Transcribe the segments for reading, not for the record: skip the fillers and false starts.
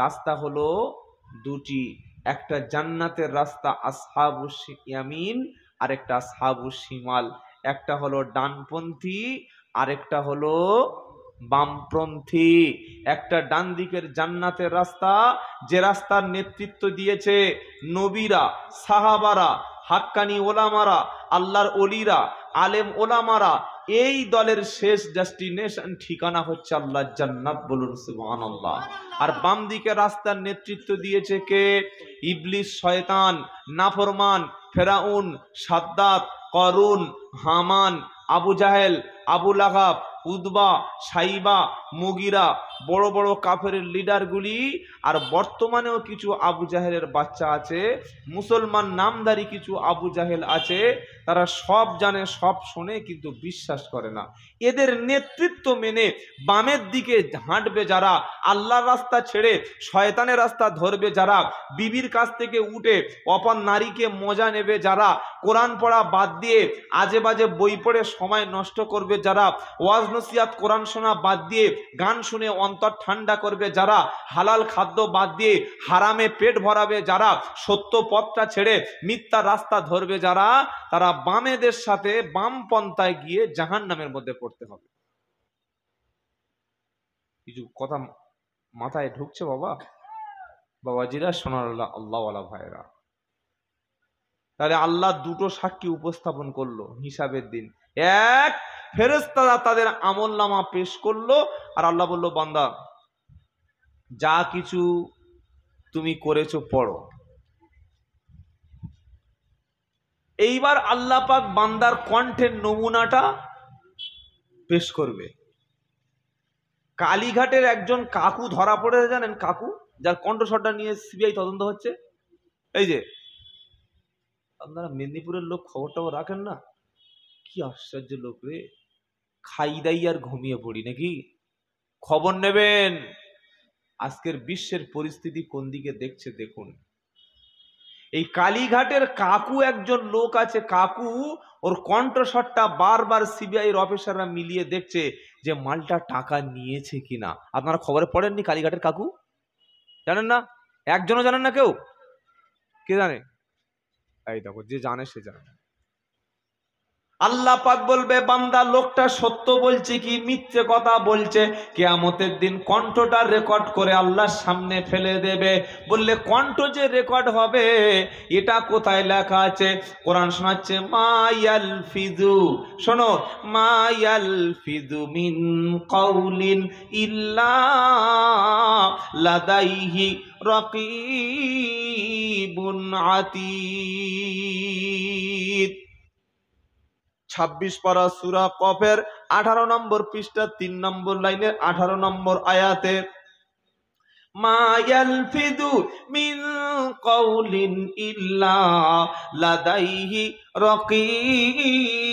রাস্তা হলো দুটি, একটা জান্নাতের রাস্তা আসহাবুশ ইয়ামিন, আর একটা আসহাবুশ শিমাল। একটা হলো ডানপন্থী, আরেকটা হলো বামপন্থী। একটা ডান দিকের জান্নাতের রাস্তা, যে রাস্তার নেতৃত্ব দিয়েছে নবীরা, সাহাবারা, হাক্কানি ওলামারা, আল্লাহর ওলিরা, আলেম ওলামারা। এই দলের শেষ ডেস্টিনেশন ঠিকানা হচ্ছে আল্লাহর জান্নাত, বলুন সুবহানাল্লাহ। আর বাম দিকে রাস্তার নেতৃত্ব দিয়েছে কে? ইবলিস, শয়তান, নাফরমান, ফেরাউন, সাদ্দাত, করুন, হামান, আবু জাহেল, আবু লাহাব, উদবা, সাইবা, মুগিরা, বড় বড় কাফের লিডারগুলি। আর বর্তমানেও কিছু আবু জাহেলের বাচ্চা আছে, মুসলমান নামধারী কিছু আবু জাহেল আছে, তারা সব জানে, সব শোনে, কিন্তু বিশ্বাস করে না। এদের নেতৃত্ব মেনে বামের দিকে হাঁটবে যারা, আল্লাহর রাস্তা ছেড়ে শয়তানের রাস্তা ধরবে যারা, বিবির কাছ থেকে উঠে অপর নারীকে মজা নেবে যারা, কোরআন পড়া বাদ দিয়ে আজে বাজে বই পড়ে সময় নষ্ট করবে যারা, ওয়াজ নসিহত কোরআন শোনা বাদ দিয়ে গান শুনে অন্তর ঠান্ডা করবে যারা, হালাল খাদ্য বাদ দিয়ে হারামে পেট ভরাবে যারা, সত্য পথটা ছেড়ে মিথ্যা রাস্তা ধরবে যারা, তারা বামেদের সাথে বাম পন্থায় গিয়ে জাহান্নামের মধ্যে পড়তে হবে। কিছু কথা মাথায় ঢুকছে বাবা? বাবাজিরা, সোনার আল্লাহওয়ালা ভাইরা, তাহলে আল্লাহ দুটো সাক্ষী উপস্থাপন করলো হিসাবের দিন। এক, ফেরেশতারা তাদের আমলনামা পেশ করলো, আর আল্লাহ বলল, বান্দা যা কিছু তুমি করেছো পড়ো। এইবার আল্লাহ পাক বান্দার কণ্ঠের নমুনাটা পেশ করবে। কালীঘাটের একজন কাকু ধরা পড়েছে, জানেন? কাকু, যার কণ্ঠস্বরটা নিয়ে সিবিআই তদন্ত হচ্ছে। এই যে আপনারা মেদিনীপুরের লোক খবরটাও রাখেন না, কি আশ্চর্য লোক রে, খাই দাই আর ঘুমিয়ে পড়ি নাকি? খবর নেবেন আজকের বিশ্বের পরিস্থিতি কোন দিকে দেখছে দেখুন। এই কালীঘাটের কাকু একজন লোক আছে, কাকু, ওর কণ্ঠস্বরটা বারবার সিবিআইয়ের অফিসাররা মিলিয়ে দেখছে যে মালটা টাকা নিয়েছে কিনা। আপনারা খবরে পড়েননি কালীঘাটের কাকু? জানেন না? একজনও জানেন না? কেউ কে জানে? এই দেখো, যে জানে সে জানে। আল্লাহ পাক বলবে, বান্দা লোকটা সত্য বলছে কি মিথ্যে কথা বলছে, কিয়ামতের দিন কণ্ঠটা রেকর্ড করে আল্লাহর সামনে ফেলে দেবে। বললে কণ্ঠ যে রেকর্ড হবে এটা কোথায় লেখা আছে? কোরআন শোনাচ্ছে, মায়াল ফিজু, শোনো, মায়াল ফিজু মিন কাউলিন ইল্লা লাদাইহি রাকিবুন আতীদ। 26 পারা সূরা কফের 18 নম্বর পৃষ্ঠা 3 নম্বর লাইনের 18 নম্বর আয়াতে, মা ইয়ালফিদু মিন কাউলিন ইল্লা লাদাইহি রাকিবুন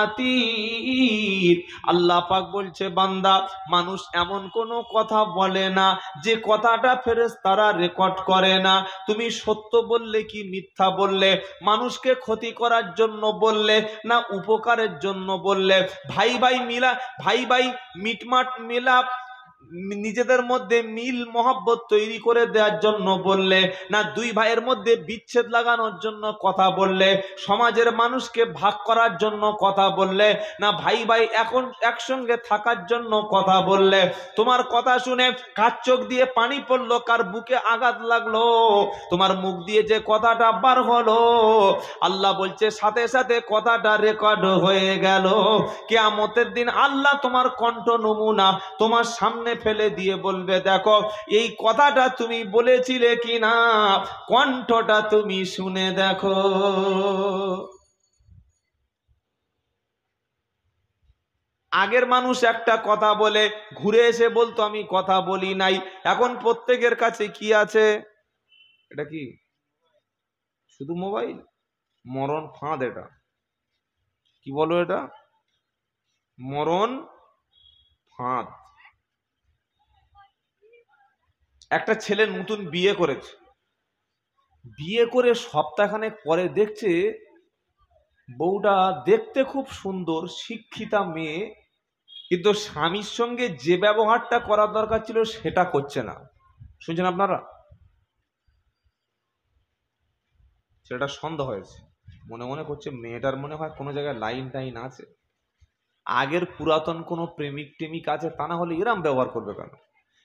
আতীদ। আল্লাহ পাক বলছে, বান্দা মানুষ এমন কোনো কথা বলে না যে কথাটা ফেরেশতারা রেকর্ড করে না। তুমি সত্য বললে কি মিথ্যা বললে, মানুষকে ক্ষতি করার জন্য বললে না উপকারের জন্য বললে, ভাই ভাই মিলা, ভাই ভাই মিটমাট মিলাপ, নিজেদের মধ্যে মিল মহব্বত তৈরি করে দেওয়ার জন্য বললে, না দুই ভাইয়ের মধ্যে বিচ্ছেদ লাগানোর জন্য কথা বললে, সমাজের মানুষকে ভাগ করার জন্য কথা বললে, না ভাই ভাই এখন একসঙ্গে থাকার জন্য কথা বললে। তোমার কথা শুনে কার চোখ দিয়ে পানি পড়লো, কার বুকে আঘাত লাগলো, তোমার মুখ দিয়ে যে কথাটা বার হলো, আল্লাহ বলছে সাথে সাথে কথাটা রেকর্ড হয়ে গেল। কিয়ামতের দিন আল্লাহ তোমার কণ্ঠ নমুনা তোমার সামনে ফেলে দিয়ে বলবে, দেখো এই কথাটা তুমি বলেছিলে কিনা, কণ্ঠটা তুমি শুনে দেখো। আগের মানুষ একটা কথা বলে ঘুরে এসে বলতো আমি কথা বলি নাই। এখন প্রত্যেকের কাছে কি আছে? এটা কি শুধু মোবাইল? মরণ ফাঁদ। এটা কি বলো? এটা মরণ ফাঁদ। একটা ছেলে নতুন বিয়ে করেছে, বিয়ে করে সপ্তাহখানেক পরে দেখছে বউটা দেখতে খুব সুন্দর, শিক্ষিতা মেয়ে, কিন্তু স্বামীর সঙ্গে যে ব্যবহারটা করার দরকার ছিল সেটা করছে না। শুনছেন আপনারা? ছেলেটা সন্দেহ হয়েছে, মনে মনে করছে মেয়েটার মনে হয় কোনো জায়গায় লাইন টাইন আছে, আগের পুরাতন কোনো প্রেমিক টেমিক আছে, তা না হলে এরম ব্যবহার করবে কেন?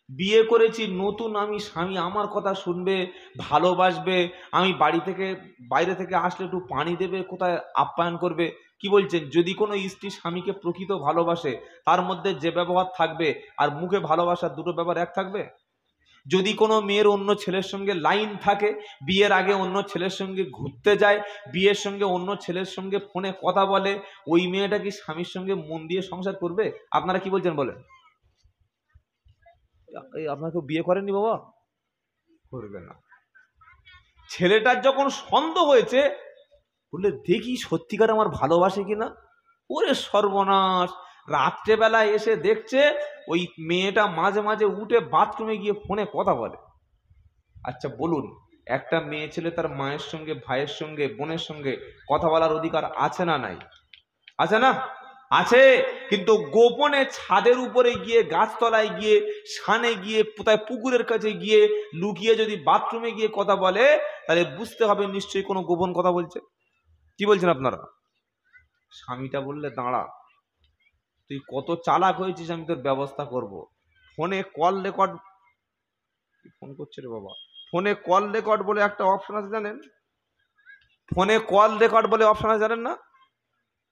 বিয়ে করেছি নতুন আমি, স্বামী আমার কথা শুনবে, ভালোবাসবে, আমি বাড়ি থেকে বাইরে থেকে আসলে একটু পানি দেবে, কোথায় আপ্যায়ন করবে। কি বলছেন? যদি কোনো স্ত্রী স্বামীকে প্রকৃত ভালোবাসে, তার মধ্যে যে ব্যবহার থাকবে আর মুখে ভালোবাসার দুটো ব্যবহার এক থাকবে? যদি কোনো মেয়ের অন্য ছেলের সঙ্গে লাইন থাকে, বিয়ের আগে অন্য ছেলের সঙ্গে ঘুরতে যায়, বিয়ের সঙ্গে অন্য ছেলের সঙ্গে ফোনে কথা বলে, ওই মেয়েটা কি স্বামীর সঙ্গে মন দিয়ে সংসার করবে? আপনারা কি বলছেন বলেন? আপনাকে বিয়ে করেননি বাবা? করবে না। ছেলেটার যখন সন্দেহ হয়েছে, বললে দেখি সত্যিকার আমার ভালোবাসে কিনা। ওরে সর্বনাশ, রাত্রেবেলায় এসে দেখছে ওই মেয়েটা মাঝে মাঝে উঠে বাথরুমে গিয়ে ফোনে কথা বলে। আচ্ছা বলুন, একটা মেয়ে ছেলে তার মায়ের সঙ্গে, ভাইয়ের সঙ্গে, বোনের সঙ্গে কথা বলার অধিকার আছে না নাই? আছে না? আছে। কিন্তু গোপনে ছাদের উপরে গিয়ে, গাছতলায় গিয়ে, সানে গিয়ে, কোথায় পুকুরের কাছে গিয়ে লুকিয়ে যদি বাথরুমে গিয়ে কথা বলে, তাহলে বুঝতে হবে নিশ্চয়ই কোনো গোপন কথা বলছে। কি বলছেন আপনারা? স্বামীটা বললে দাঁড়া, তুই কত চালাক হয়েছিস, আমি তোর ব্যবস্থা করব। ফোনে কল রেকর্ড, ফোন করছে রে বাবা, ফোনে কল রেকর্ড বলে একটা অপশন আছে জানেন? ফোনে কল রেকর্ড বলে অপশন আছে জানেন না?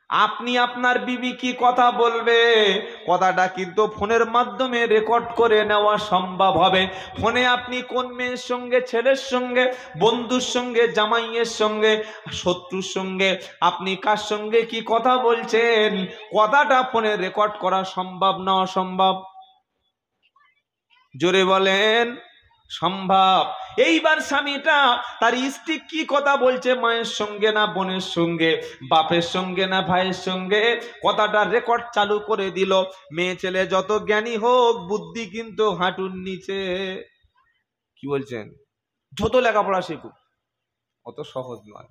আপনি আপনার বিবি কি কথা বলবে, কথাটা কিন্তু ফোনের মাধ্যমে রেকর্ড করে নেওয়া সম্ভব হবে। ফোনে আপনি কোন মেয়ের সঙ্গে, ছেলের সঙ্গে, বন্ধুর সঙ্গে, জামাইয়ের সঙ্গে, শত্রুর সঙ্গে, আপনি কার সঙ্গে কি কথা বলছেন, কথাটা ফোনে রেকর্ড করা সম্ভব না অসম্ভব? জোরে বলেন। সম্ভব। এইবার স্বামীটা তার স্ত্রী কি কথা বলছে, মায়ের সঙ্গে না বোনের সঙ্গে, বাপের সঙ্গে না ভাইয়ের সঙ্গে, কথাটা রেকর্ড চালু করে দিল। মেয়ে ছেলে যত জ্ঞানী হোক, বুদ্ধি কিন্তু হাঁটুর নিচে। কি বলছেন? যত লেখাপড়া শিখুক, অত সহজ নয়।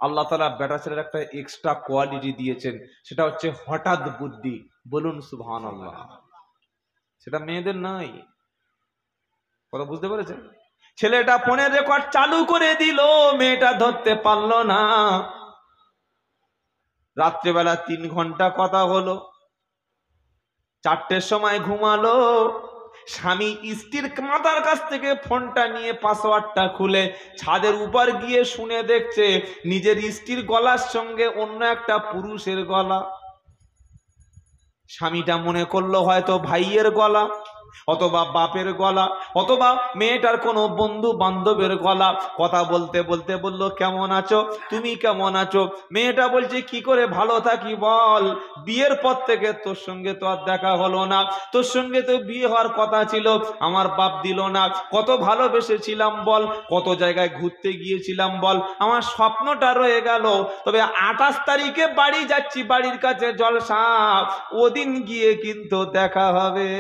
আল্লাহ তাআলা বেটা ছেলের একটা এক্সট্রা কোয়ালিটি দিয়েছেন, সেটা হচ্ছে হঠাৎ বুদ্ধি। বলুন সুবহানাল্লাহ। সেটা মেয়েদের নাই। কথা বুঝতে পেরেছেন? ছেলেটা ফোনের রেকর্ড চালু করে দিল, মেয়েটা ধরতে পারলো না। রাত্রেবেলা 3 ঘন্টা কথা হলো, 4টের সময় ঘুমালো। স্বামী স্ত্রীর মাথার কাছ থেকে ফোনটা নিয়ে পাসওয়ার্ডটা খুলে ছাদের উপর গিয়ে শুনে দেখছে নিজের স্ত্রীর গলার সঙ্গে অন্য একটা পুরুষের গলা। স্বামীটা মনে করলো হয়তো ভাইয়ের গলা, অথবা বাপের গলা, অথবা মেয়েটার কোনো বন্ধু বান্ধবের গলা। কথা বলতে বলতে বলল, কেমন আছো, তুমি কেমন আছো? মেয়েটা বলছে, কি করে ভালো থাকি বল, বিয়ের পর থেকে তোর সঙ্গে তো আর দেখা হলো না, তোর সঙ্গে তো বিয়ে হওয়ার কথা ছিল, আমার বাপ দিল না। কত ভালোবেসেছিলাম বল, কত জায়গায় ঘুরতে গিয়েছিলাম বল, আমার স্বপ্নটা রয়ে গেল। তবে 28 তারিখে বাড়ি যাচ্ছি, বাড়ির কাছে জলসা, ওদিন গিয়ে কিন্তু দেখা হবে।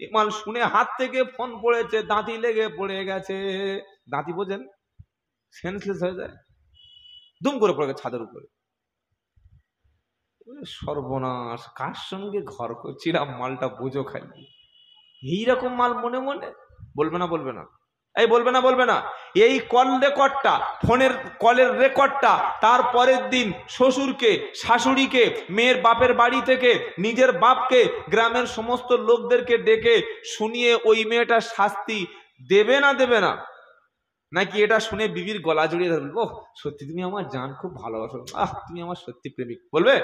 ইমাল শুনে হাত থেকে ফোন পড়েছে, দাঁতি লেগে পড়ে গেছে। দাঁতি বোঝেন, সেন্সলেস হয়ে যায়, দুম করে পড়ে গেছে ছাদের উপরে। সর্বনাশ, কার সঙ্গে ঘর করছিলাম, মালটা বোঝো খালি। এইরকম মাল মনে মনে বলবে না, বলবে না, এই বলবে না, বলবে না। এই কল রেকর্ডটা, ফোনের কলের রেকর্ডটা তার পরের দিন শ্বশুরকে, শাশুড়িকে, মেয়ের বাপের বাড়ি থেকে নিজের বাপকে, গ্রামের সমস্ত লোকদেরকে ডেকে শুনিয়ে ওই মেয়েটার শাস্তি দেবে না দেবে না? নাকি এটা শুনে বিবির গলা জড়িয়ে ধরবে, ওহ সত্যি তুমি আমার জান, খুব ভালোবাসো, আহ তুমি আমার সত্যি প্রেমিক, বলবে?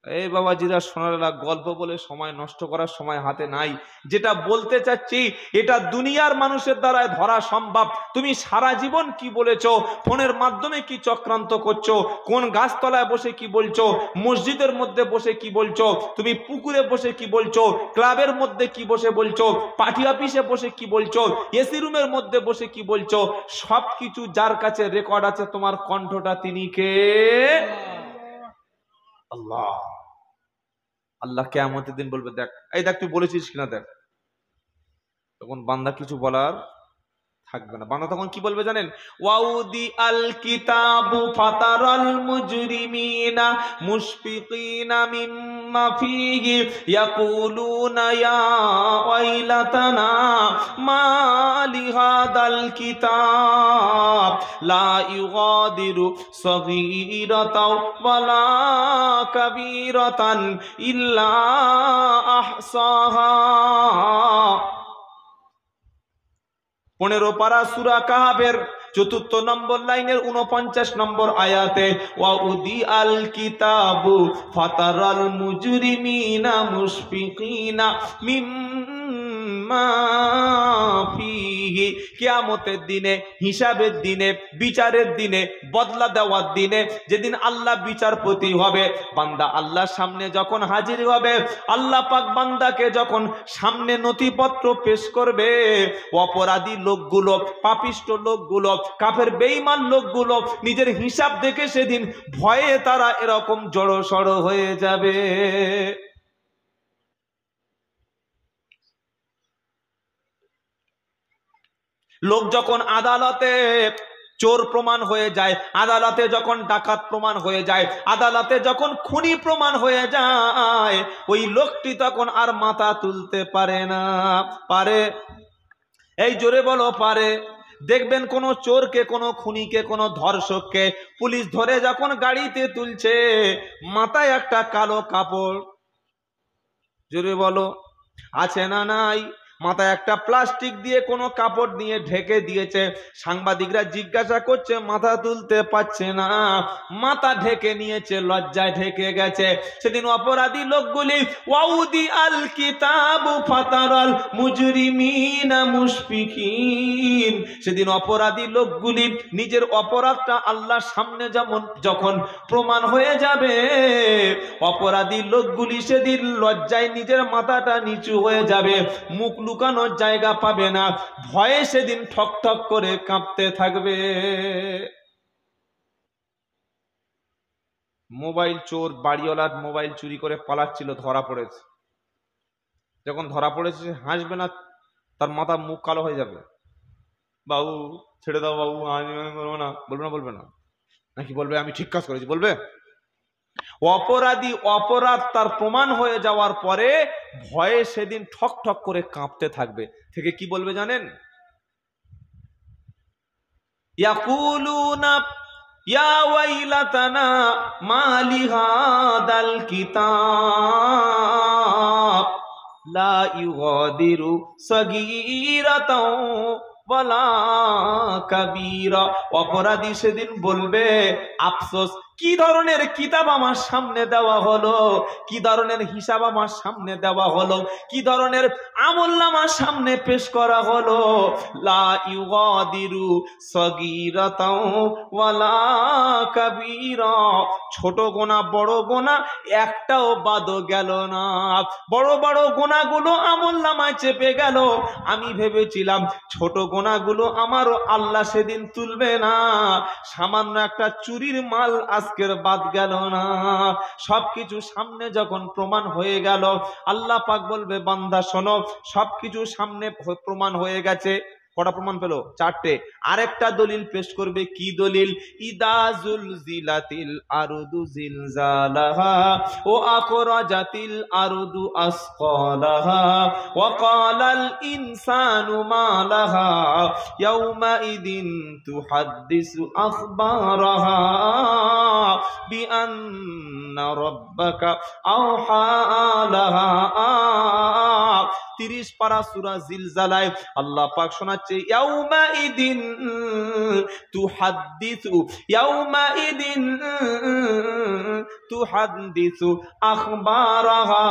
এই বাবাজিরা সোনারা, গল্প বলে সময় নষ্ট করার সময় হাতে নাই। যেটা বলতে চাচ্ছি, এটা দুনিয়ার মানুষের দ্বারা ধরা সম্ভব। তুমি সারা জীবন কি বলেছো, ফোনের মাধ্যমে কি চক্রান্ত করছো, কোন গাছতলায় বসে কি বলছো, মসজিদের মধ্যে বসে কি বলছো, তুমি পুকুরে বসে কি বলছো, ক্লাবের মধ্যে কি বসে বলছো, পার্টি অফিসে বসে কি বলছো, এসি রুমের মধ্যে বসে কি বলছো, সবকিছু যার কাছে রেকর্ড আছে, তোমার কণ্ঠটা তিনি কে? আল্লাহ। আল্লাহ কিয়ামতের দিন বলবে, দেখ, এই দেখ তুই বলেছিস কিনা দেখ। তখন বান্দা কিছু বলার থাকবে না। বান্দা তখন কি বলবে জানেন? ওয়াউদি আল কিতাবু ফাতারাল মুজরিমিনা মুশফিকিনা মিম্মা মিম্মা ফীহি ইয়াকুলুনা ইয়া ওয়াইলাতানা মা লিহাদাল কিতাব লা ইউগাদিরু সগীরাতাও ওয়ালা কাবীরাতান ইল্লা আহসাহা। 15 পারা সূরা কাহাফের 4 নম্বর লাইনের 49 নম্বর আয়াতে ওয়া উদি আল কিতাবু ফাতারাল মুজরিমিনা মুশফিকিনা মিম্মা ফীহি। কিয়ামতের দিনে, হিসাবের দিনে, বিচারের দিনে, বদলা দেওয়ার দিনে, যেদিন আল্লাহ বিচারপতি হবে, বান্দা আল্লাহর সামনে যখন হাজির হবে, আল্লাহ পাক বান্দাকে যখন সামনে নথিপত্র পেশ করবে, অপরাধী লোকগুলো, পাপিষ্ট লোকগুলো, কাফের বেঈমান লোকগুলো নিজের হিসাব দেখে সেদিন ভয়ে তারা এরকম জড়সড় হয়ে যাবে। লোক যখন আদালতে চোর প্রমাণ হয়ে যায়, আদালতে যখন ডাকাত প্রমাণ হয়ে যায়, আদালতে যখন খুনি প্রমাণ হয়ে যায়, ওই লোকটি তখন আর মাথা তুলতে পারে না। পারে? এই জোরে বলো, পারে? দেখবেন কোন চোরকে, কোন খুনিকে, কোন ধর্ষককে পুলিশ ধরে যখন গাড়িতে তুলছে, মাথায় একটা কালো কাপড়, জোরে বলো, আছে না নাই? মাথায় একটা প্লাস্টিক দিয়ে কোনো কাপড় দিয়ে ঢেকে দিয়েছে। সাংবাদিকরা জিজ্ঞাসা করছে, মাথা তুলতে পারছে না, মাথা ঢেকে নিয়েছে, লজ্জায় ঢেকে গেছে। সেদিন অপরাধী লোকগুলি ওয়াউদি আল কিতাবু ফাতারাল মুজরিমিনা মুশফিকিন, সেদিন অপরাধী লোকগুলি নিজের অপরাধটা আল্লাহর সামনে যখন প্রমাণ হয়ে যাবে, অপরাধী লোকগুলি সেদিন লজ্জায় নিজের মাথাটা নিচু হয়ে যাবে, মুখ লুকানোর জায়গা পাবে না, ভয়ে সেদিন ঠক ঠক করে কাঁপতে থাকবে। মোবাইল চোর, বাড়িওয়ালার মোবাইল চুরি করে পালাচ্ছিল, ধরা পড়েছে। যখন ধরা পড়েছে, হাসবে না, তার মাথা মুখ কালো হয়ে যাবে। বাবু ছেড়ে দাও, বাবু বলবো না, বলবে না, বলবে না, নাকি বলবে আমি ঠিক কাজ করেছি? বলবে? অপরাধী অপরাধ তার প্রমাণ হয়ে যাওয়ার পরে ভয়ে সেদিন ঠক ঠক করে কাঁপতে থাকবে। থেকে কি বলবে জানেন? ইয়াকুলুনা ইয়া ওয়াইলাতানা মা লিহাদাল কিতাব লা ইউগাদিরু সগীরাতাও ওয়ালা কাবীরা। অপরাধী সেদিন বলবে, আফসোস, কি ধরনের কিতাব আমার সামনে দেওয়া হলো, কি ধরনের হিসাব আমার সামনে দেওয়া হলো, কি ধরনের আমলনামা সামনে পেশ করা হলো। লা ইউগাদিরু সগীরাতাও ওয়ালা কাবীরা, ছোট গোনা বড় গোনা একটাও বাদ গেল না। বড় বড় গোনাগুলো আমলনামায় চেপে গেল। আমি ভেবেছিলাম ছোট গোনাগুলো আমারও আল্লাহ সেদিন তুলবে না, সামান্য একটা চুরির মাল আজকের বাদ গেল না। সবকিছু সামনে যখন প্রমাণ হয়ে গেল, আল্লাহ পাক বলবে, বান্দা শোনো, সবকিছু সামনে প্রমাণ হয়ে গেছে। কটা প্রমাণ পেল? 4টে। আরেকটা দলিল পেশ করবে। কি দলিল? ইদা জুলজিলাতিল আরদু জিলজালাহা ওয়া আখরাজাতিল আরদু আসকালাহা ওয়া ক্বালাল ইনসানু মা লাহা ইয়াওমা ইদিন তুহাদ্দিসু আখবারাহা বিআন্না রাব্বাকা আওহা লাহা। 30 পারা সূরা জিলজালায় আল্লাহ পাক শোনাচ্ছে, ইয়াউমা ইদিন তুহাদ্দিসু, ইয়াউমা ইদিন তুহাদ্দিসু আখবারাহা।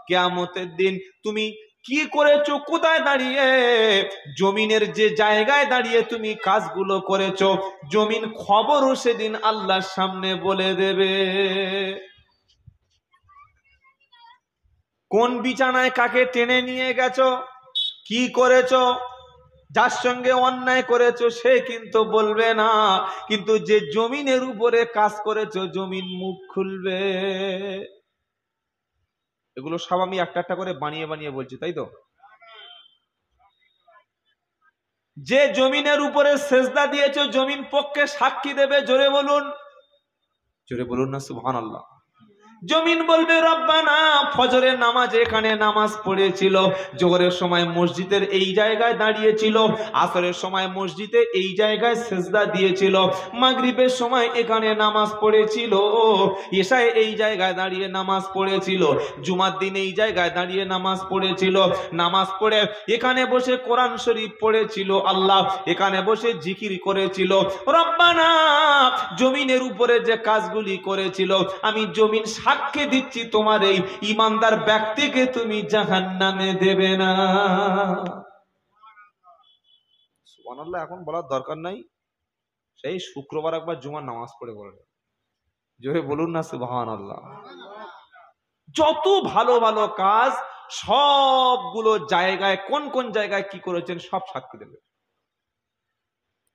কিয়ামতের দিন তুমি কি করেছো, কোথায় দাঁড়িয়ে, জমিনের যে জায়গায় দাঁড়িয়ে তুমি কাজগুলো করেছো, জমিন খবরও সেদিন আল্লাহর সামনে বলে দেবে। কোন বিছানায় কাকে টেনে নিয়ে গেছো, কি করেছো, যার সঙ্গে অন্যায় করেছো সে কিন্তু বলবে না, কিন্তু যে জমিনের উপরে কাজ করেছো জমিন মুখ খুলবে। এগুলো সব আমি একটা একটা করে বানিয়ে বানিয়ে বলছি, তাই তো? যে জমিনের উপরে সেজদা দিয়েছো জমিন পক্ষে সাক্ষী দেবে। জোরে বলুন, জোরে বলুন না সুবহানাল্লাহ। জমিন বলবে রব্বানা, ফজরের নামাজ এখানে নামাজ পড়েছিল, জোহরের সময় মসজিদের এই জায়গায় দাঁড়িয়েছিল, আসরের সময় মসজিদে এই জায়গায় সেজদা দিয়েছিল, মাগরিবের সময় এখানে নামাজ পড়েছিল, ঈশায় এই জায়গায় দাঁড়িয়ে নামাজ পড়েছিল, জুমার দিন এই জায়গায় দাঁড়িয়ে নামাজ পড়েছিল, নামাজ পড়ে এখানে বসে কোরআন শরীফ পড়েছিল, আল্লাহ এখানে বসে জিকির করেছিল। রব্বানা, জমিনের উপরে যে কাজগুলি করেছিল আমি জমিন সাক্ষী দিচ্ছি তোমার এই ঈমানদার ব্যক্তিকে তুমি জাহান্নামে দেবে না। সুবহানাল্লাহ এখন বলার দরকার নাই, সেই শুক্রবার একবার জুমার নামাজ পড়ে বলবেন, জোরে বলুন না সুবহানাল্লাহ। যত ভালো ভালো কাজ সবগুলো জায়গায় কোন কোন জায়গায় কি করেছেন সব সাক্ষী দেবে।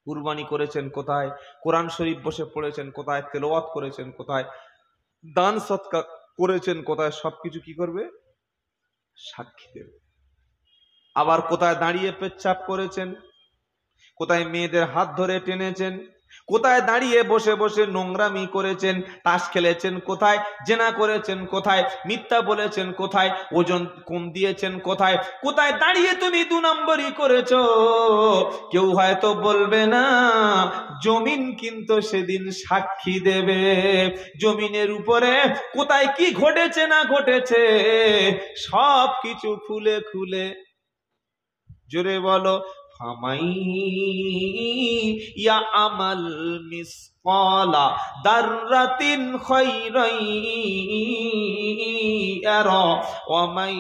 কুরবানি করেছেন কোথায়, কোরআন শরীফ বসে পড়েছেন কোথায়, তেলাওয়াত করেছেন কোথায়, দান সৎকার করেছেন কোথায়, সবকিছু কি করবে, সাক্ষী দেবে। আবার কোথায় দাঁড়িয়ে পেচ্ছাপ করেছেন, কোথায় মেয়েদের হাত ধরে টেনেছেন, কোথায় দাঁড়িয়ে বসে বসে নোংরামি করেছেন, তাস খেলেছেন কোথায়, জেনা করেছেন কোথায়, মিথ্যা বলেছেন কোথায়, ওজন কম দিয়েছেন কোথায়, কোথায় দাঁড়িয়ে তুমি 2 নম্বরই করেছো, কেউ হয়তো বলবে না, জমিন কিন্তু সেদিন সাক্ষী দেবে। জমিনের উপরে কোথায় কি ঘটেছে না ঘটেছে সব কিছু খুলে খুলে, জোরে বলো, ফামাই ইয়ামাল মিসকালা দাররাতিন খায়রান ইয়ারা ওয়া মান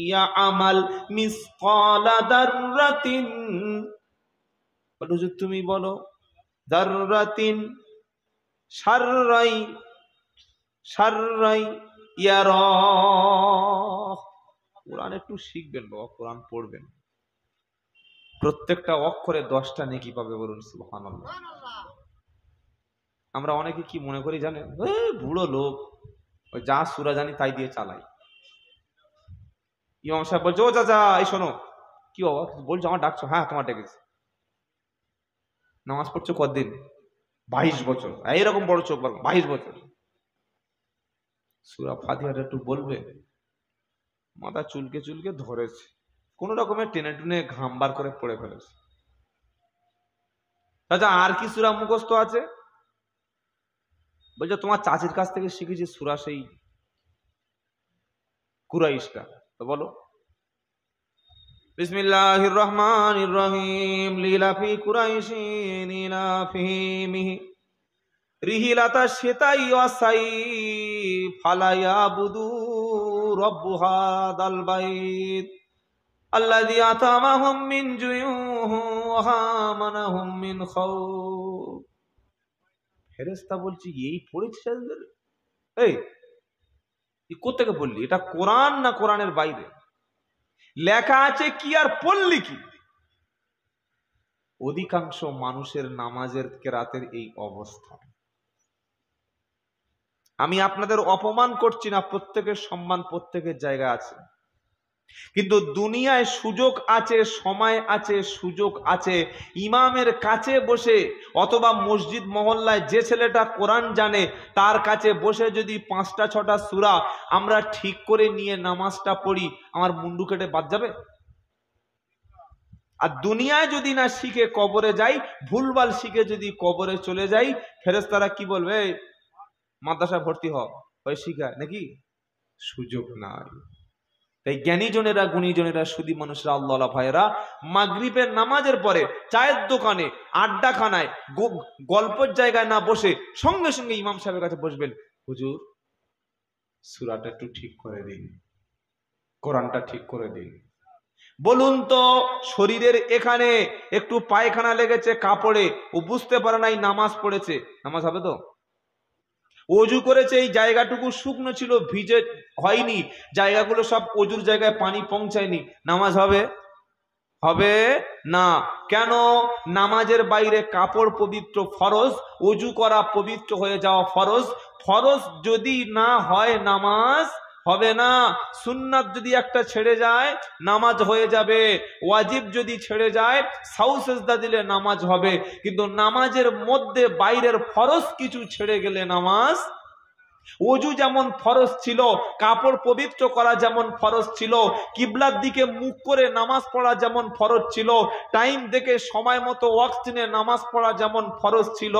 ইয়ামাল মিসকালা দাররাতিন, বলো যে তুমি বলো, দাররাতিন শাররাই ইয়ারা। কোরআন একটু শিখবেন বাবা, কোরআন পড়বেন, প্রত্যেকটা অক্ষরে 10টা নেকি পাবে, বলুন সুবহানাল্লাহ। আমরা অনেকে কি মনে করি জানেন, বুড়ো লোক, ওই যা সূরা জানি তাই দিয়ে চালাই। ইমাম সাহেব বলছে, ও চাচা এই শোনো, কি বাবা বলছো, আমার ডাকছো? হ্যাঁ তোমার ডেকেছি। নামাজ পড়ছো কতদিন? 22 বছর। এইরকম বড় চোখ, 22 বছর। সূরা ফাতিহাটা একটু বলবে? মাথা চুলকে চুলকে ধরেছে, কোন রকমের টেনে টুনে ঘাম বার করে পড়ে ফেলেছে। আচ্ছা আর কি সূরা মুখস্থ আছে? বলছে তোমার চাচির কাছ থেকে শিখেছি সূরা সেই কুরাইশটা। তো বলো, বিসমিল্লাহির রহমানির রহিম, লিলাফি কুরাইশিন ইলাফিহিম রিহিলাতাশ শিতাই ওয়াস সাইফ ফালায়াবুদু রাব্বু হাদাল বাইত আল্লাযী আতামাহুম মিন জুয়ুহ ওয়া আমানাহুম মিন খাউফ। ফেরেশতা বলছি এই পড়েছিস? এই কোত্থেকে বললি? এটা কোরআন না কোরআনের বাইরে? লেখা আছে কি আর পড়লি কি? অধিকাংশ মানুষের নামাজের কেরাতের এই অবস্থা। আমি আপনাদের অপমান করছি না, প্রত্যেকের সম্মান প্রত্যেকের জায়গা আছে, কিন্তু দুনিয়ায় সুযোগ আছে, সময় আছে, সুযোগ আছে, ইমামের কাছে বসে অথবা মসজিদ মহল্লায় যে ছেলেটা কোরআন জানে তার কাছে বসে যদি 5টা 6টা সূরা আমরা ঠিক করে নিয়ে নামাজটা পড়ি, আমার মুন্ডু কেটে বাদ যাবে? আর দুনিয়ায় যদি না শিখে কবরে যাই, ভুলভাল শিখে যদি কবরে চলে যাই, ফেরেশতারা কি বলবে? মাদ্রাসা ভর্তি হয় শিখায় নাকি? সুযোগ নাই। তাই জ্ঞানীজনেরা, গুণীজনেরা, সুদী মানুষরা, আল্লাহ ভাইয়েরা, মাগরিবের নামাজের পরে চায়ের দোকানে, আড্ডাখানায়, গল্পের জায়গায় না বসে সঙ্গে সঙ্গে ইমাম সাহেবের কাছে বসবেন, হুজুর সূরাটা একটু ঠিক করে দিন, কোরআনটা ঠিক করে দিন। বলুন তো, শরীরের এখানে একটু পায়খানা লেগেছে কাপড়ে, ও বুঝতে পারে নাই নামাজ পড়েছে, নামাজ হবে তো? অজু করেছে, এই জায়গাটুকু শুকনো ছিল, ভিজে হয়নি, জায়গাগুলো সব অজুর জায়গায় পানি পৌঁছায়নি, নামাজ হবে? হবে না। কেন? নামাজের বাইরে কাপড় পবিত্র ফরজ, অজু করা পবিত্র হয়ে যাওয়া ফরজ। ফরজ যদি না হয় নামাজ হবে না। সুন্নাত যদি একটা ছেড়ে যায় নামাজ হয়ে যাবে, ওয়াজিব যদি ছেড়ে যায় সাউ সেজদা দিলে নামাজ হবে, কিন্তু নামাজের মধ্যে বাইরের ফরজ কিছু ছেড়ে গেলে নামাজ। ওযু যেমন ফরজ ছিল, কাপড় পবিত্র করা যেমন ফরজ ছিল, কিবলার দিকে মুখ করে নামাজ পড়া যেমন ফরজ ছিল, টাইম দেখে সময় মতো ওয়াক্ত চিনে নামাজ পড়া যেমন ফরজ ছিল,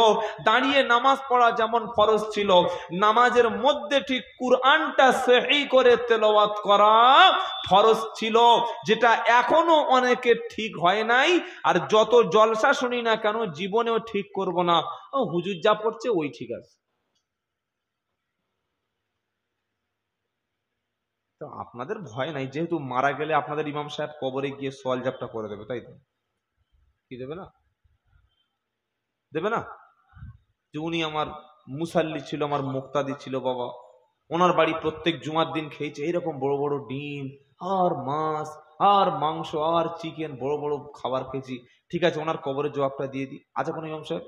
দাঁড়িয়ে নামাজ পড়া যেমন ফরজ ছিল, নামাজের মধ্যে ঠিক কুরআনটা সহি করে তেলাওয়াত করা ফরজ ছিল, যেটা এখনো অনেকের ঠিক হয় নাই। আর যত জলসা শুনি না কেন জীবনেও ঠিক করব না, ও হুজুর যা পড়ছে ওই ঠিক আছে। তো আপনাদের ভয় নাই, যেহেতু মারা গেলে আপনাদের ইমাম সাহেব কবরে গিয়ে সওয়াল জাপটা করে দেবে, তাই তো? কি দেবে না? দেবে না? যে উনি আমার মুসাল্লি ছিল, আমার মুক্তাদি ছিল বাবা, ওনার বাড়ি প্রত্যেক জুমার দিন খেয়েছে এরকম বড় বড় ডিম আর মাছ আর মাংস আর চিকেন, বড় বড় খাবার খেয়েছি, ঠিক আছে ওনার কবরের জবাবটা দিয়ে দিই। আচ্ছা কোন ইমাম সাহেব,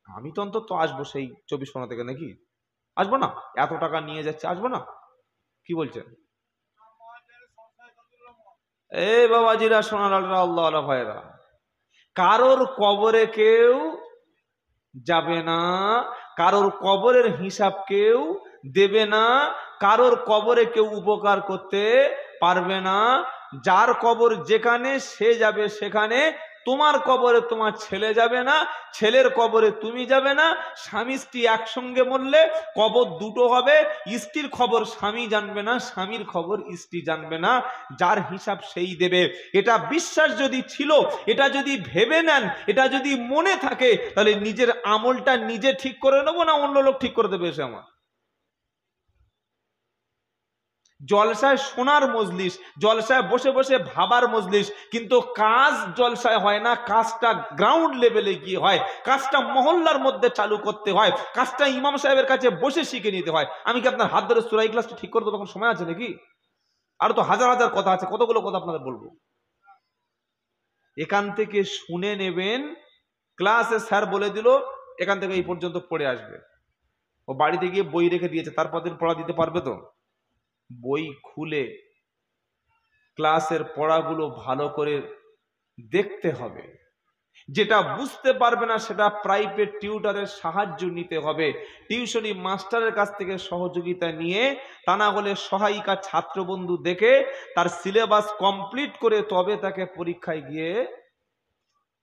আমি তো অন্তত আসবো সেই 24 থেকে, নাকি আসবো না? এত টাকা নিয়ে যাচ্ছে, আসবো না? কি বলছেন? এই বাবাজিরা, সোনার আল্লাহ আল্লাহ ভাইরা, কারোর কবরে কেউ যাবে না, কারোর কবরের হিসাব কেউ দেবে না, কারোর কবরে কেউ উপকার করতে পারবে না। যার কবর যেখানে সে যাবে সেখানে। তোমার কবরে তোমার ছেলে যাবে না, ছেলের কবরে তুমি যাবে না। স্বামী স্ত্রী একসঙ্গে মরলে কবর দুটো হবে, স্ত্রীর খবর স্বামী জানবে না, স্বামীর খবর স্ত্রী জানবে না, যার হিসাব সেই দেবে। এটা বিশ্বাস যদি ছিল, এটা যদি ভেবে নেন, এটা যদি মনে থাকে, তাহলে নিজের আমলটা নিজে ঠিক করে নেবো না অন্য লোক ঠিক করে দেবে এসে আমার? জলসায় শোনার মজলিস, জলসায় বসে বসে ভাবার মজলিস, কিন্তু কাজ জলসায় হয় না, কাজটা গ্রাউন্ড লেভেলে গিয়ে হয়, কাজটা মহল্লার মধ্যে চালু করতে হয়, কাজটা ইমাম সাহেবের কাছে বসে শিখে নিতে হয়। আমি কি আপনার হাত ধরে সূরা ইখলাসটা ঠিক করে দেবো? এখন সময় আছে নাকি? আর তো হাজার হাজার কথা আছে, কতগুলো কথা আপনাদের বলবো। এখান থেকে শুনে নেবেন, ক্লাসে স্যার বলে দিল এখান থেকে এই পর্যন্ত পড়ে আসবে, ও বাড়িতে গিয়ে বই রেখে দিয়েছে, তারপর দিন পড়া দিতে পারবে তো? বই খুলে ক্লাসের পড়াগুলো ভালো করে দেখতে হবে। যেটা বুঝতে পারবে না সেটা প্রাইভেট টিউটরের সাহায্য নিতে হবে, টিউশনি মাস্টারের কাছ থেকে সহযোগিতা নিয়ে, তা না হলে সহায়িকা ছাত্র বন্ধু দেখে তার সিলেবাস কমপ্লিট করে তবে তাকে পরীক্ষায় গিয়ে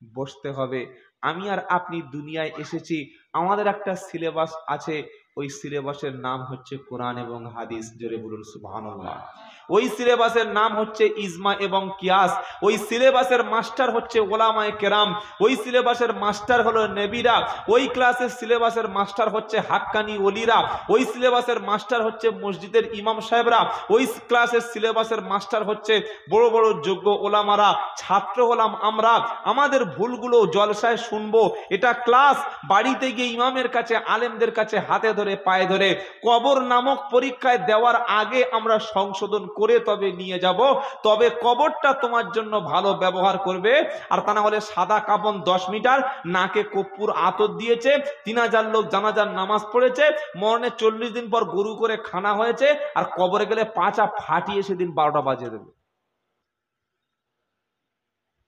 বসতে হবে। আমি আর আপনি দুনিয়ায় এসেছি, আমাদের একটা সিলেবাস আছে, ওই সিলেবাসের নাম হচ্ছে কোরআন এবং হাদিস। জোরে বলুন সুবহানাল্লাহ। ওই সিলেবাসের নাম হচ্ছে ইজমা এবং কিয়াস। ওই সিলেবাসের মাস্টার হচ্ছে ওলামায়ে কেরাম। ওই সিলেবাসের মাস্টার হলো নবীরা। ওই ক্লাসের সিলেবাসের মাস্টার হচ্ছে হাক্কানি ওলিরা। ওই সিলেবাসের মাস্টার হচ্ছে মসজিদের ইমাম সাহেবরা। ওই ক্লাসের সিলেবাসের মাস্টার হচ্ছে বড় বড় যোগ্য ওলামারা। ছাত্র হলাম আমরা, আমাদের ভুলগুলো জলসায় শুনবো। এটা ক্লাস, বাড়িতে গিয়ে ইমামের কাছে, আলেমদের কাছে হাতে ধরে পায়ে ধরে কবর নামক পরীক্ষায় দেওয়ার আগে আমরা সংশোধন করে তবে নিয়ে যাব, তবে কবরটা তোমার জন্য ভালো ব্যবহার করবে। আর তা না হলে সাদা কাপন 10 মিটার, নাকে কর্পূর আতর দিয়েছে, 3000 লোক জানাজার নামাজ পড়েছে, মরণে 40 দিন পর গরু করে খানা হয়েছে, আর কবরে গেলে পাঁচা ফাটিয়ে সেদিন 12টা বাজিয়ে দেবে।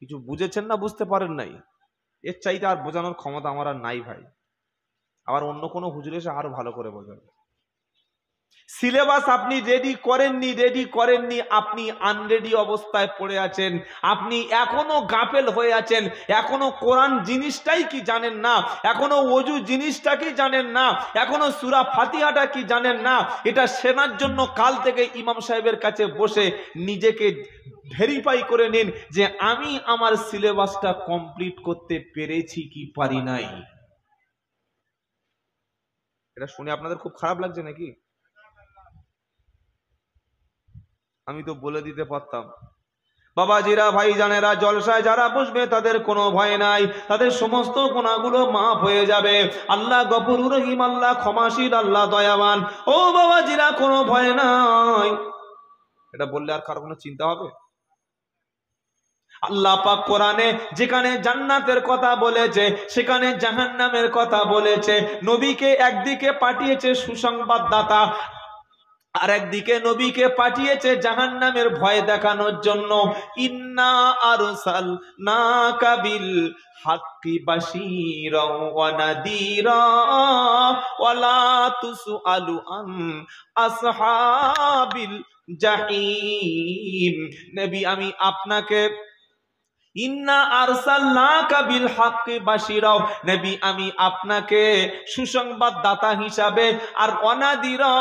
কিছু বুঝেছেন না বুঝতে পারেন নাই? এর চাইতে আর বোঝানোর ক্ষমতা আমার আর নাই ভাই। আবার অন্য কোনো হুজুর এসে আরো ভালো করে বোঝাবে। সিলেবাস আপনি রেডি করেননি, আপনি আনরেডি অবস্থায় পড়ে আছেন, আপনি এখনো গাফেল হয়ে আছেন, এখনো কোরআন জিনিসটাই কি জানেন না, এখনো ওযু জিনিসটা কি জানেন না, এখনো সূরা ফাতিহাটা কি জানেন না। এটা শেখার জন্য কাল থেকে ইমাম সাহেবের কাছে বসে নিজেকে ভেরিফাই করে নিন যে আমি আমার সিলেবাসটা কমপ্লিট করতে পেরেছি কি পারি নাই। এটা শুনে আপনাদের খুব খারাপ লাগছে নাকি? আমি তো বলে দিতে পারতাম। বাবাজিরা, ভাইজানেরা, জলসায় যারা বসবে তাদের কোনো ভয় নাই, তাদের সমস্ত গুনাহগুলো মাফ হয়ে যাবে। আল্লাহ গফুরুর রহিম, আল্লাহ ক্ষমাশীল, আল্লাহ দয়াবান। ও বাবাজিরা, কোনো ভয় নাই। এটা বললে আর কারো কোনো চিন্তা হবে? আল্লাহ পাক কোরআনে যেখানে জান্নাতের কথা বলেছে, সেখানে জাহান্নামের কথা বলেছে। নবীকে একদিকে পাঠিয়েছে সুসংবাদদাতা, আর একদিকে নবীকে পাঠিয়েছে জাহান্নামের ভয় দেখানোর জন্য। ইন্না আরসালনাকা বিল হাক্কি বাশীরা ওয়া নাদিরা ওয়ালা তুসআলু আন আসহাবিল জাহিম। নবী আমি আপনাকে ইন্না আরসালনাকা বিল হাক্কি বাশীরা, নবী আমি আপনাকে সুসংবাদ দাতা হিসাবে আর অনাদিরা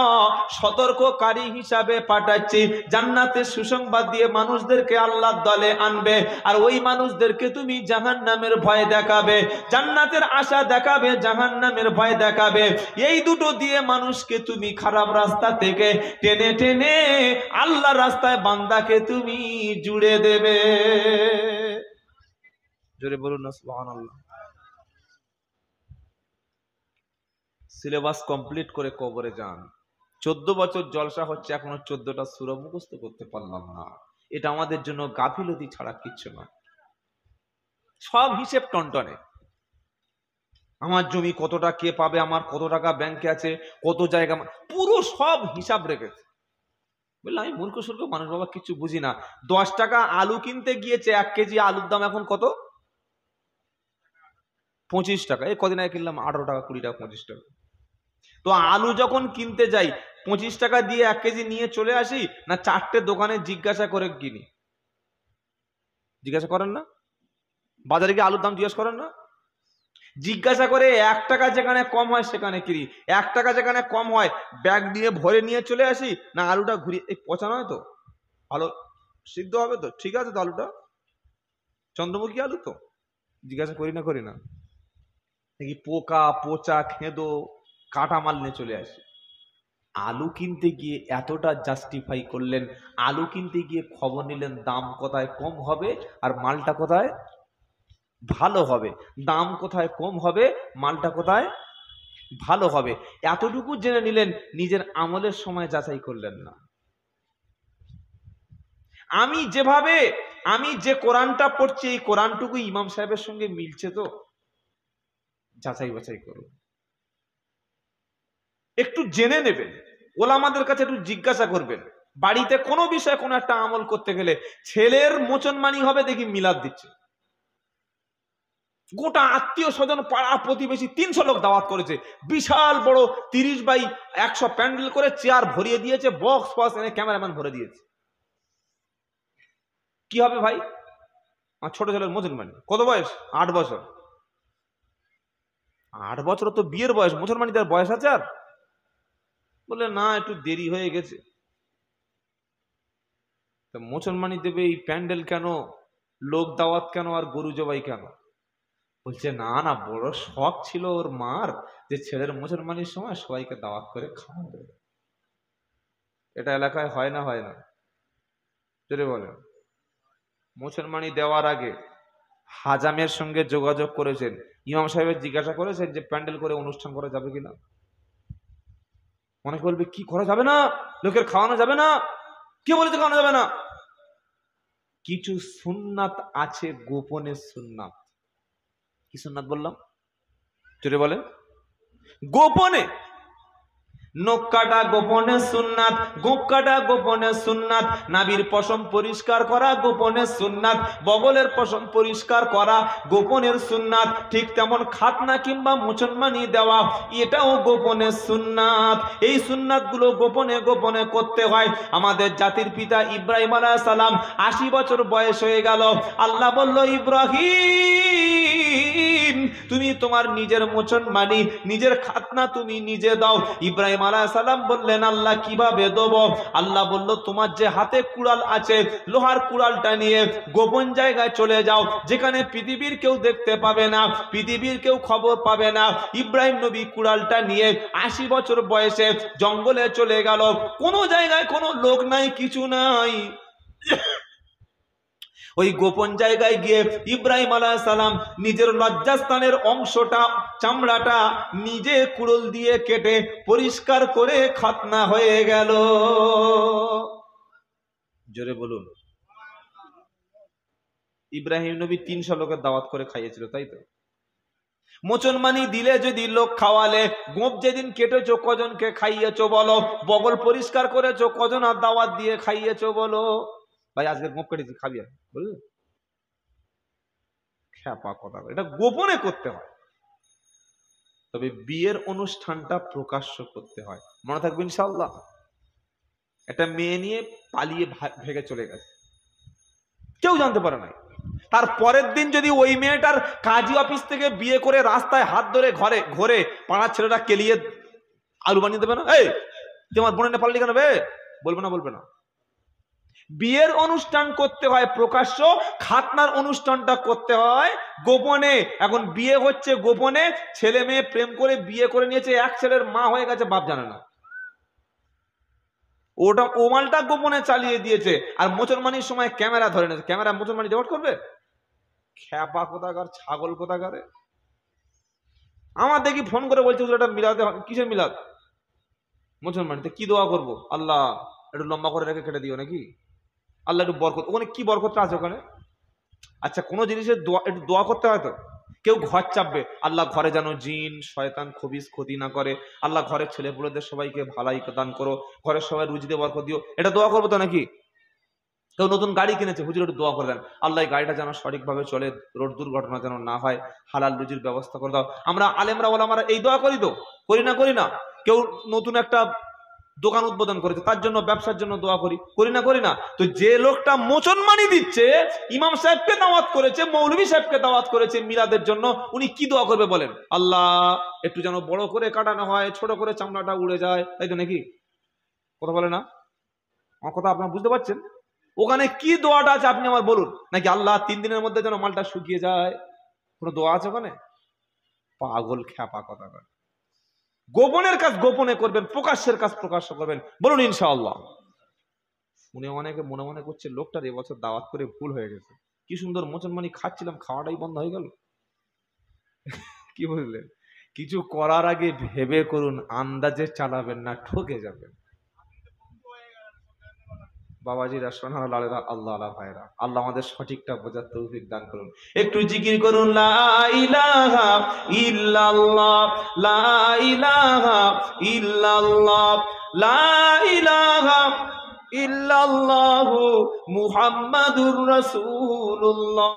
সতর্ককারী হিসাবে পাঠাচ্ছি। জান্নাতের সুসংবাদ দিয়ে মানুষদেরকে আল্লাহর দলে আনবে, আর ওই মানুষদেরকে তুমি জাহান্নামের ভয় দেখাবে। জান্নাতের আশা দেখাবে, জাহান্নামের ভয় দেখাবে। এই দুটো দিয়ে মানুষকে তুমি খারাপ রাস্তা থেকে টেনে টেনে আল্লাহর রাস্তায় বান্দাকে তুমি জুড়ে দেবে। জোরে বলুন না সুবহানাল্লাহ। সিলেবাস কমপ্লিট করে কবরে যান। 14 বছর জলসা হচ্ছে, এখনো 14টা সূরা মুখস্থ করতে পারলাম না। এটা আমাদের জন্য গাফিলতি ছাড়া কিচ্ছু না। সব হিসেব টনটনে। আমার জমি কতটা কে পাবে, আমার কত টাকা ব্যাংকে আছে, কত জায়গা, পুরো সব হিসাব রেখেছে। বললাম আমি মূর্খ সুর্খ মানুষ বাবা, কিছু বুঝি না। 10 টাকা আলু কিনতে গিয়েছে, 1 কেজি আলুর দাম এখন কত? 25 টাকা। এই কদিন আগে কিনলাম 18 টাকা, 20 টাকা, 25 টাকা। তো আলু যখন কিনতে যাই 25 টাকা দিয়ে 1 কেজি নিয়ে চলে আসি, না 4টে দোকানে জিজ্ঞাসা করে কিনি? জিজ্ঞাসা করেন না? বাজারে গিয়ে আলুর দাম জিজ্ঞাসা করেন না? জিজ্ঞাসা করে 1 টাকা যেখানে কম হয় সেখানে কিনি, 1 টাকা যেখানে কম হয় ব্যাগ দিয়ে ভরে নিয়ে চলে আসি, না আলুটা ঘুরিয়ে এই পচা নয় তো, আলু সিদ্ধ হবে তো, ঠিক আছে তো, আলুটা চন্দ্রমুখী আলু তো, জিজ্ঞাসা করি না? করি না? নাকি পোকা পচা খেঁদো কাটা মাল নিয়ে চলে আসে। আলু কিনতে গিয়ে এতটা জাস্টিফাই করলেন, আলু কিনতে গিয়ে খবর নিলেন দাম কোথায় কম হবে আর মালটা কোথায় ভালো হবে, দাম কোথায় কম হবে মালটা কোথায় ভালো হবে, এতটুকু জেনে নিলেন, নিজের আমলের সময় যাচাই করলেন না। আমি যে কোরআনটা পড়ছি এই কোরআনটুকু ইমাম সাহেবের সঙ্গে মিলছে তো, যাচাই বাছাই করুন। একটু জেনে নেবেন, ওলামাদের কাছে একটু জিজ্ঞাসা করবেন। বাড়িতে কোনো বিষয়ে কোনো একটা আমল করতে গেলে ছেলের মোচনমানি হবে দেখি মিলাদ দিচ্ছে, গোটা আত্মীয় স্বজন পাড়া প্রতিবেশী 300 লোক দাওয়াত করেছে, বিশাল বড় 30x100 প্যান্ডেল করে চেয়ার ভরিয়ে দিয়েছে, বক্স ফক্স এনে ক্যামেরাম্যান ভরে দিয়েছে। কি হবে ভাই? আমার ছোট ছেলের মুসলমানি, কত বয়স? 8 বছর। 8 বছর তো বিয়ের বয়স, মুসলমানি তার বয়স আছে আর? বলে না একটু দেরি হয়ে গেছে। তো মুসলমানি দেবে এই প্যান্ডেল কেন, লোক দাওয়াত কেন, আর গরু জবাই কেন? বলছে না না, বড় শখ ছিল ওর মার যে ছেলের মুসলমানির সময় সবাইকে দাওয়াত করে খাওয়াবে। এটা এলাকায় হয় না? হয় না? যদি বলেন, মুসলমানি দেওয়ার আগে হাজামের সঙ্গে যোগাযোগ করেছেন, ইমাম সাহেবের জিজ্ঞাসা করেছেন যে প্যান্ডেল করে অনুষ্ঠান করা যাবে কিনা? অনেকে বলবে কি করা যাবে না, লোকের খাওয়ানো যাবে না, কে বলেছে খাওয়ানো যাবে না? কিছু সুন্নাত আছে, গোপনে সুন্নাত। কি সুন্নাত বললাম? জোরে বলেন। গোপনে নখ কাটা গোপনে সুন্নাত, গোপ কাটা গোপনে সুন্নাত, নাভির পশম পরিষ্কার করা গোপনে সুন্নাত, বগলের পশম পরিষ্কার করা গোপনের সুন্নাত। ঠিক তেমন খাতনা কিংবা মুসলমানি দেওয়া এটাও গোপনে সুন্নাত। এই সুন্নাতগুলো গোপনে গোপনে করতে হয়। আমাদের জাতির পিতা ইব্রাহিম আলাইহিস সালাম 80 বছর বয়স হয়ে গেল। আল্লাহ বলল, ইব্রাহিম তুমি তোমার নিজের মুসলমানি, নিজের খাতনা তুমি নিজে দাও। ইব্রাহিম আলাইহিস সালাম বললেন, আল্লাহ কিভাবে দেব? আল্লাহ বলল, তোমার যে হাতে কুড়াল আছে, লোহার কুড়ালটা নিয়ে গোপন জায়গায় চলে যাও, যেখানে পৃথিবীর কেউ দেখতে পাবে না, পৃথিবীর কেউ খবর পাবে না। ইব্রাহিম নবী কুড়ালটা নিয়ে 80 বছর বয়সে জঙ্গলে চলে গেল। কোনো জায়গায় কোনো লোক নাই, কিছু নাই। ওই গোপন জায়গায় গিয়ে ইব্রাহিম আলাইহিস সালাম নিজের লজ্জাস্থানের অংশটা, চামড়াটা নিজে কুড়ুল দিয়ে কেটে পরিষ্কার করে খাতনা হয়ে গেল। জোরে বলুন। ইব্রাহিম নবী 300 লোকের দাওয়াত করে খাইয়েছিল, তাই তো? মোচনমানি দিলে যদি লোক খাওয়ালে, গোপ যেদিন কেটেছো কজনকে খাইয়েছো বলো, বগল পরিষ্কার করেছো কজন আর দাওয়াত দিয়ে খাইয়েছো বলো। ভাই আজকে গোপ কেটেছি, খাবি বুঝলি, খ্যাপা কথা, এটা গোপনে করতে হয়। তবে বিয়ের অনুষ্ঠানটা প্রকাশ্য করতে হয়, মনে থাকবে ইনশাআল্লাহ। একটা মেয়ে নিয়ে পালিয়ে ভেগে চলে গেছে, কেউ জানতে পারে না। তার পরের দিন যদি ওই মেয়েটার কাজী অফিস থেকে বিয়ে করে রাস্তায় হাত ধরে ঘরে ঘরে পাড়ার ছেলেটা কেলিয়ে আলু বানিয়ে দেবে না, এই তোমার বোনের পাল্লি কেন, বলবে না, বলবে না। বিয়ের অনুষ্ঠান করতে হয় প্রকাশ্য, খাতনার অনুষ্ঠানটা করতে হয় গোপনে। এখন বিয়ে হচ্ছে গোপনে, ছেলে মেয়ে প্রেম করে বিয়ে করে নিয়েছে, এক ছেলের মা হয়ে গেছে, বাপ জানে না, ওটা ওমালটা গোপনে চালিয়ে দিয়েছে। আর মুসলমানের সময় ক্যামেরা ধরে নিয়েছে, ক্যামেরা মুসলমানি রেকর্ড করবে, খ্যাপা কোথাকার, ছাগল কোথাকারে। আমার দেখি ফোন করে বলছে এটা মিলাতে, কিসের মিলাদ, মুসলমানিতে কি দোয়া করবো, আল্লাহ একটু লম্বা করে রেখে কেটে দিও নাকি, আল্লাহ একটু বরকত, ওখানে কি বরকতটা আছে ওখানে? আচ্ছা কোনো জিনিসের দোয়া একটু দোয়া করতে হয় তো। কেউ ঘর চাপবে, আল্লাহ ঘরে যেন জিন শয়তান খবিস ক্ষতি না করে, আল্লাহ ঘরের ছেলেপুলেদের সবাইকে ভালাই দান করো, ঘরের সবাই রুজিতে বরকত দিও, এটা দোয়া করবো তো নাকি? কেউ নতুন গাড়ি কিনেছে, হুজুর একটু দোয়া করে দেন, আল্লাহ গাড়িটা যেন সঠিকভাবে চলে, রোড দুর্ঘটনা যেন না হয়, হালাল রুজির ব্যবস্থা করে দাও। আমরা আলেমরা ওলামারা এই দোয়া করি তো, করি না? করি না? কেউ নতুন একটা দোকান উদ্বোধন করেছে, তার জন্য ব্যবসার জন্য দোয়া করি, করি না? করি না? তো যে লোকটা মোচনমানি দিচ্ছে, ইমাম সাহেবকে দাওয়াত করেছে, মৌলভী সাহেবকে দাওয়াত করেছে মিলাদের জন্য, উনি কি দোয়া করবে বলেন? আল্লাহ একটু যেন বড় করে কাটানো হয়, ছোট করে চামড়াটা উড়ে যায়, তাই তো নাকি? কথা বলে না? আমার কথা আপনারা বুঝতে পারছেন? ওখানে কি দোয়াটা আছে আপনি আমার বলুন, নাকি আল্লাহ 3 দিনের মধ্যে যেন মালটা শুকিয়ে যায়, কোনো দোয়া আছে ওখানে? পাগল খ্যাপা কথা। গোপনের কাজ গোপনে করবেন, প্রকাশ্যের কাজ প্রকাশ্য করবেন, বলুন ইনশাআল্লাহ। শুনে অনেকে মনে মনে করছে লোকটার এবছর দাওয়াত করে ভুল হয়ে গেছে, কি সুন্দর মুসলমানি খাচ্ছিলাম, খাওয়াটাই বন্ধ হয়ে গেল। কি বুঝলেন? কিছু করার আগে ভেবে করুন, আন্দাজে চালাবেন না, ঠকে যাবেন। বাবাজিরা, সোনার লালেরা, আল্লাহ আল্লাহ ভাইরা, আল্লাহ আমাদের সঠিকটা বোঝার তৌফিক দান করুন। একটু জিকির করুন, লা ইলাহা ইল্লাল্লাহ, লা ইলাহা ইল্লাল্লাহ, লা ইলাহা ইল্লাল্লাহু মুহাম্মাদুর রাসূলুল্লাহ।